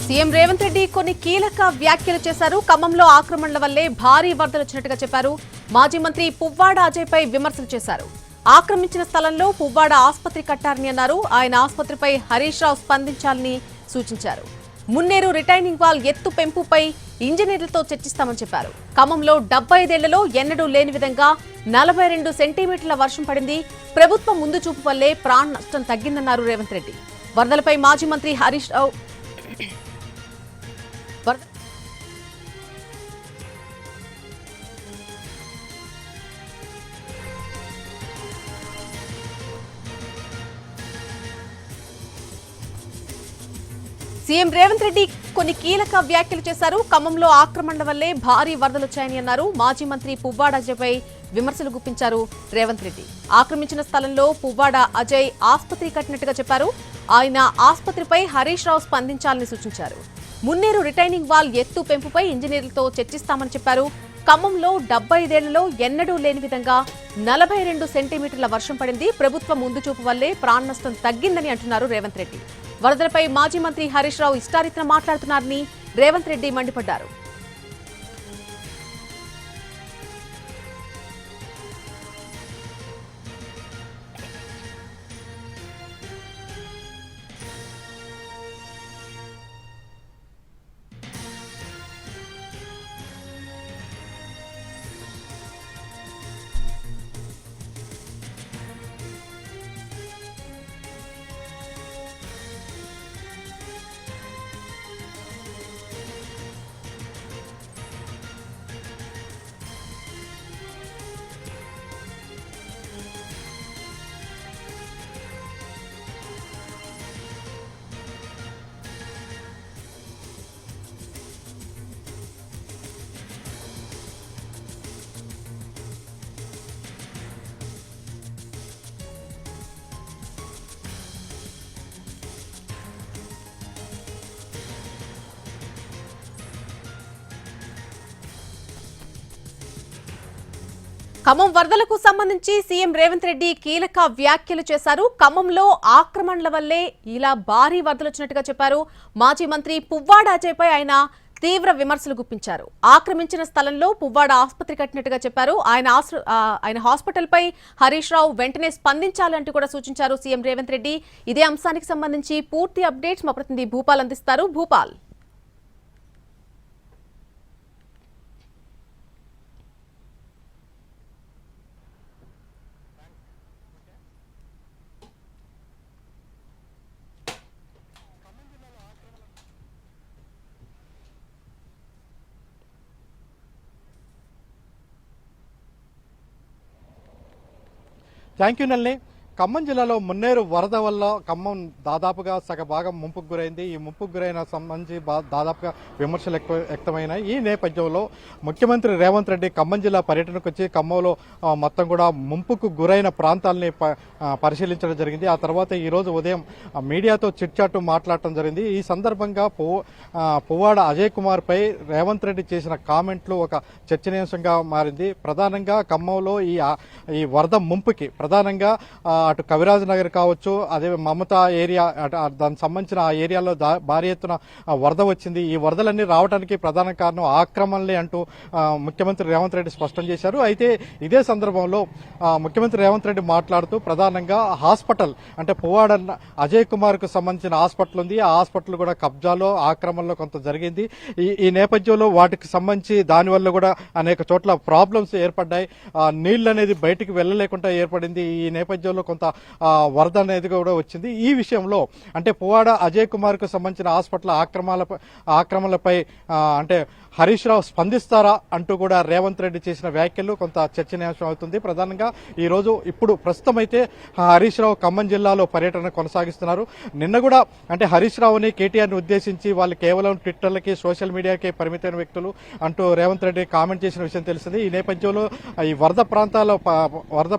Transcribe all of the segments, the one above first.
CM Revanth Reddy కొన్ని కీలక వ్యాఖ్యలు చేశారు. ఖమ్మంలో ఆక్రమణల వల్లే భారీ వరదలు వచ్చినట్టుగా చెప్పారు. మాజీ మంత్రి పువ్వాడ అజయ్ పై విమర్శలు చేశారు. ఆక్రమించిన స్థలంలో పువ్వాడ ఆసుపత్రి కట్టారని అన్నారు. ఆయన ఆసుపత్రిపై హరీష్ రావు స్పందించాలని సూచించారు. మున్నేరు రిటైనింగ్ వాల్ ఎత్తు పెంపుపై ఇంజనీర్లతో చర్చిస్తామని చెప్పారు. ఖమ్మంలో 75 ఏళ్లలో ఎన్నడూ లేని విధంగా 42 సెంటీమీటర్ల వర్షం పడింది. ప్రభుత్వం ముందు చూపు వల్లే ప్రాణ నష్టం తగ్గిందన్నారు రేవంత్ రెడ్డి. వరదలపై మాజీ మంత్రి హరీష్ రావు సీఎం రేవంత్ రెడ్డి కొన్ని కీలక వ్యాఖ్యలు చేశారు. ఖమ్మంలో ఆక్రమణల వల్లే భారీ వరదలు వచ్చాయని అన్నారు. మాజీ మంత్రి పువ్వాడ అజయ్పై విమర్శలు గుప్పించారు రేవంత్ రెడ్డి. ఆక్రమించిన స్థలంలో పువ్వాడ అజయ్ ఆసుపత్రి కట్టినట్టుగా చెప్పారు. ఆయన ఆసుపత్రిపై హరీష్ రావు స్పందించాలని సూచించారు. మున్నేరు రిటైనింగ్ వాల్ ఎత్తు పెంపుపై ఇంజనీర్లతో చర్చిస్తామని చెప్పారు. ఖమ్మంలో 75 ఏళ్లలో ఎన్నడూ లేని విధంగా 42 సెంటీమీటర్ల వర్షం పడింది. ప్రభుత్వం ముందు చూపు వల్లే ప్రాణ నష్టం తగ్గిందని అంటున్నారు రేవంత్ రెడ్డి. వరదలపై మాజీ మంత్రి హరీష్ రావు ఇష్టారీతిన మాట్లాడుతున్నారని రేవంత్ రెడ్డి మండిపడ్డారు. ఖమ్మం వరదలకు సంబంధించి సీఎం రేవంత్ రెడ్డి కీలక వ్యాఖ్యలు చేశారు. ఖమ్మంలో ఆక్రమణల వల్లే ఇలా భారీ వరదలు వచ్చినట్టుగా చెప్పారు. మాజీ మంత్రి పువ్వాడ అజయ్ పై ఆయన తీవ్ర విమర్శలు గుప్పించారు. ఆక్రమించిన స్థలంలో పువ్వాడ ఆసుపత్రి కట్టినట్టుగా చెప్పారు. ఆయన హాస్పిటల్ పై హరీష్ రావు వెంటనే స్పందించాలంటూ కూడా సూచించారు సీఎం రేవంత్ రెడ్డి. ఇదే అంశానికి సంబంధించి పూర్తి అప్డేట్స్ మా ప్రతినిధి భూపాల్ అందిస్తారు. భూపాల్, థ్యాంక్ యూ నల్ని. ఖమ్మం జిల్లాలో మున్నేరు వరద వల్ల ఖమ్మం దాదాపుగా సగభాగం ముంపుకు గురైంది. ఈ ముంపుకు గురైన సంబంధించి దాదాపుగా విమర్శలు వ్యక్తమైనాయి. ఈ నేపథ్యంలో ముఖ్యమంత్రి రేవంత్ రెడ్డి ఖమ్మం జిల్లా పర్యటనకు వచ్చి ఖమ్మంలో మొత్తం కూడా ముంపుకు గురైన ప్రాంతాలని పరిశీలించడం జరిగింది. ఆ తర్వాత ఈ రోజు ఉదయం మీడియాతో చిట్చాటు మాట్లాడటం జరిగింది. ఈ సందర్భంగా పువ్వాడ అజయ్ కుమార్ పై రేవంత్ రెడ్డి చేసిన కామెంట్లు ఒక చర్చనీయాంశంగా మారింది. ప్రధానంగా ఖమ్మంలో ఈ వరద ముంపుకి ప్రధానంగా అటు కవిరాజ్ నగర్ కావచ్చు, అదే మమతా ఏరియా దానికి సంబంధించిన ఆ ఏరియాలో భారీ ఎత్తున వరద వచ్చింది. ఈ వరదలన్నీ రావడానికి ప్రధాన కారణం ఆక్రమణలే అంటూ ముఖ్యమంత్రి రేవంత్ రెడ్డి స్పష్టం చేశారు. అయితే ఇదే సందర్భంలో ముఖ్యమంత్రి రేవంత్ రెడ్డి మాట్లాడుతూ ప్రధానంగా హాస్పిటల్ అంటే పువ్వాడ అజయ్ కుమార్ కు సంబంధించిన హాస్పిటల్ ఉంది. ఆ హాస్పిటల్ కూడా కబ్జాలో ఆక్రమణలో కొంత జరిగింది. ఈ నేపథ్యంలో వాటికి సంబంధించి దానివల్ల కూడా అనేక చోట్ల ప్రాబ్లమ్స్ ఏర్పడ్డాయి. నీళ్లు అనేది బయటికి వెళ్లలేకుండా ఏర్పడింది. ఈ నేపథ్యంలో కొంత వరద అనేది కూడా వచ్చింది. ఈ విషయంలో అంటే పువ్వాడ అజయ్ కుమార్ కు సంబంధించిన హాస్పిటల్ ఆక్రమణలపై అంటే హరీష్ రావు స్పందిస్తారా అంటూ కూడా రేవంత్ రెడ్డి చేసిన వ్యాఖ్యలు కొంత చర్చనీయాంశం అవుతుంది. ప్రధానంగా ఈ రోజు ఇప్పుడు ప్రస్తుతం అయితే హరీష్ రావు ఖమ్మం జిల్లాలో పర్యటన కొనసాగిస్తున్నారు. నిన్న కూడా అంటే హరీష్ రావుని కేటీఆర్ ని ఉద్దేశించి వాళ్ళు కేవలం ట్విట్టర్లకి సోషల్ మీడియాకి పరిమితమైన వ్యక్తులు అంటూ రేవంత్ రెడ్డి కామెంట్ చేసిన విషయం తెలిసింది. ఈ నేపథ్యంలో ఈ వరద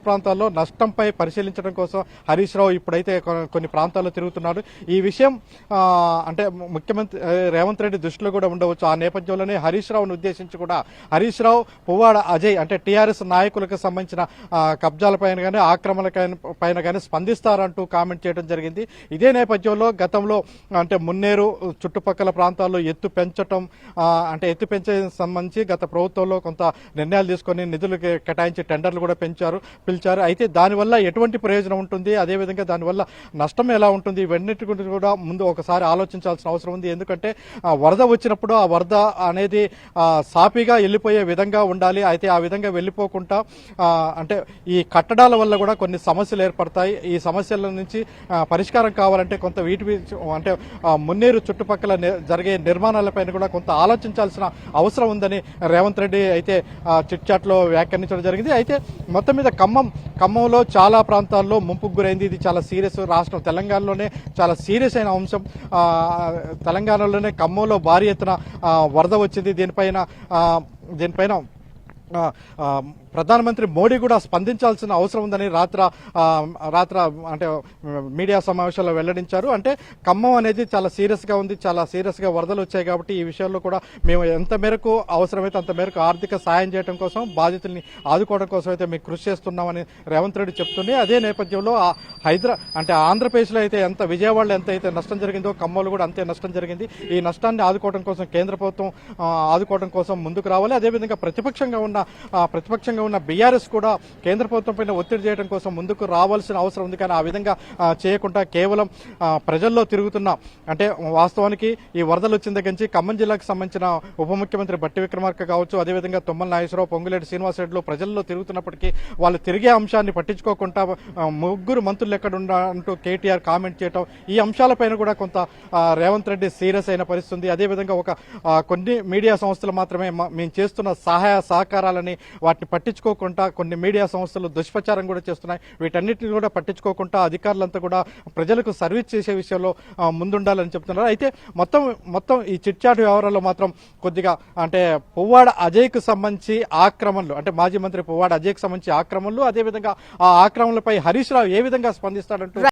ప్రాంతాల్లో నష్టంపై పరిశీలించడం తప్పించడం కోసం హరీష్ రావు ఇప్పుడైతే కొన్ని ప్రాంతాల్లో తిరుగుతున్నాడు. ఈ విషయం అంటే ముఖ్యమంత్రి రేవంత్ రెడ్డి దృష్టిలో కూడా ఉండవచ్చు. ఆ నేపథ్యంలోనే హరీష్ రావును ఉద్దేశించి కూడా హరీష్ రావు, పువ్వాడ అజయ్ అంటే టీఆర్ఎస్ నాయకులకు సంబంధించిన కబ్జాలపైన కానీ ఆక్రమణ పైన కానీ స్పందిస్తారంటూ కామెంట్ చేయడం జరిగింది. ఇదే నేపథ్యంలో గతంలో అంటే మున్నేరు చుట్టుపక్కల ప్రాంతాల్లో ఎత్తు పెంచడం అంటే ఎత్తు పెంచే సంబంధించి గత ప్రభుత్వంలో కొంత నిర్ణయాలు తీసుకొని నిధులు కేటాయించి టెండర్లు కూడా పిలిచారు. అయితే దానివల్ల ఎటువంటి ప్రయోజనం ఉంటుంది, అదేవిధంగా దానివల్ల నష్టం ఎలా ఉంటుంది, ఇవన్నిటి గురించి కూడా ముందు ఒకసారి ఆలోచించాల్సిన అవసరం ఉంది. ఎందుకంటే వరద వచ్చినప్పుడు ఆ వరద అనేది సాఫీగా వెళ్ళిపోయే విధంగా ఉండాలి. అయితే ఆ విధంగా వెళ్ళిపోకుండా అంటే ఈ కట్టడాల వల్ల కూడా కొన్ని సమస్యలు ఏర్పడతాయి. ఈ సమస్యల నుంచి పరిష్కారం కావాలంటే కొంత అంటే మున్నేరు చుట్టుపక్కల జరిగే నిర్మాణాలపైన కూడా కొంత ఆలోచించాల్సిన అవసరం ఉందని రేవంత్ రెడ్డి అయితే చిట్ చాట్ లో వ్యాఖ్యానించడం జరిగింది. అయితే మొత్తం మీద ఖమ్మంలో చాలా ప్రాంతాల్లో ముంపుకు గురైంది. ఇది చాలా సీరియస్. రాష్ట్రం తెలంగాణలోనే చాలా సీరియస్ అయిన అంశం. తెలంగాణలోనే ఖమ్మంలో భారీ ఎత్తున వరద వచ్చింది. దీనిపైన ప్రధానమంత్రి మోడీ కూడా స్పందించాల్సిన అవసరం ఉందని రాత్ర అంటే మీడియా సమావేశంలో వెల్లడించారు. అంటే ఖమ్మం అనేది చాలా సీరియస్ గా ఉంది, చాలా సీరియస్ గా వరదలు వచ్చాయి. కాబట్టి ఈ విషయంలో కూడా మేము ఎంత మేరకు అవసరమైతే అంత మేరకు ఆర్థిక సాయం చేయడం కోసం, బాధితుల్ని ఆదుకోవడం కోసం అయితే మేము కృషి చేస్తున్నామని రేవంత్ రెడ్డి చెప్తుంది. అదే నేపథ్యంలో అంటే ఆంధ్రప్రదేశ్లో అయితే విజయవాడలో ఎంత అయితే నష్టం జరిగిందో ఖమ్మంలో కూడా అంతే నష్టం జరిగింది. ఈ నష్టాన్ని ఆదుకోవడం కోసం కేంద్ర ప్రభుత్వం ఆదుకోవడం కోసం ముందుకు రావాలి. అదేవిధంగా ప్రతిపక్షంగా ఉన్న బీఆర్ఎస్ కూడా కేంద్ర ప్రభుత్వం పైన ఒత్తిడి చేయడం కోసం ముందుకు రావాల్సిన అవసరం ఉంది. కానీ ఆ విధంగా చేయకుండా కేవలం ప్రజల్లో తిరుగుతున్న అంటే వాస్తవానికి ఈ వరదలు వచ్చిన దగ్గర నుంచి ఖమ్మం జిల్లాకు సంబంధించిన ఉప ముఖ్యమంత్రి బట్టి విక్రమార్క కావచ్చు, అదేవిధంగా తుమ్మల నాగేశ్వరరావు, పొంగులేటి శ్రీనివాసరెడ్డిలు ప్రజల్లో తిరుగుతున్నప్పటికీ వాళ్ళు తిరిగే అంశాన్ని పట్టించుకోకుండా ముగ్గురు మంత్రులు ఎక్కడుంటూ కేటీఆర్ కామెంట్ చేయడం, ఈ అంశాలపైన కూడా కొంత రేవంత్ రెడ్డి సీరియస్ అయిన పరిస్థితి ఉంది. అదేవిధంగా కొన్ని మీడియా సంస్థలు మాత్రమే మేము చేస్తున్న సహాయ సహకారాలని వాటిని పట్టించుకోకుండా కొన్ని మీడియా సంస్థలు దుష్ప్రచారం కూడా చేస్తున్నాయి. వీటన్నిటిని కూడా పట్టించుకోకుండా అధికారులంతా కూడా ప్రజలకు సర్వీస్ చేసే విషయంలో ముందుండాలని చెప్తున్నారు. అయితే మొత్తం ఈ చిట్ చాట్ వ్యవహారాల్లో మాత్రం కొద్దిగా అంటే పువ్వాడ అజయ్కు సంబంధించి ఆక్రమణలు, అంటే మాజీ మంత్రి పువ్వాడ అజయ్కు సంబంధించి ఆక్రమణలు, అదేవిధంగా ఆ ఆక్రమణలపై హరీష్ రావు ఏ విధంగా స్పందిస్తాడంటూ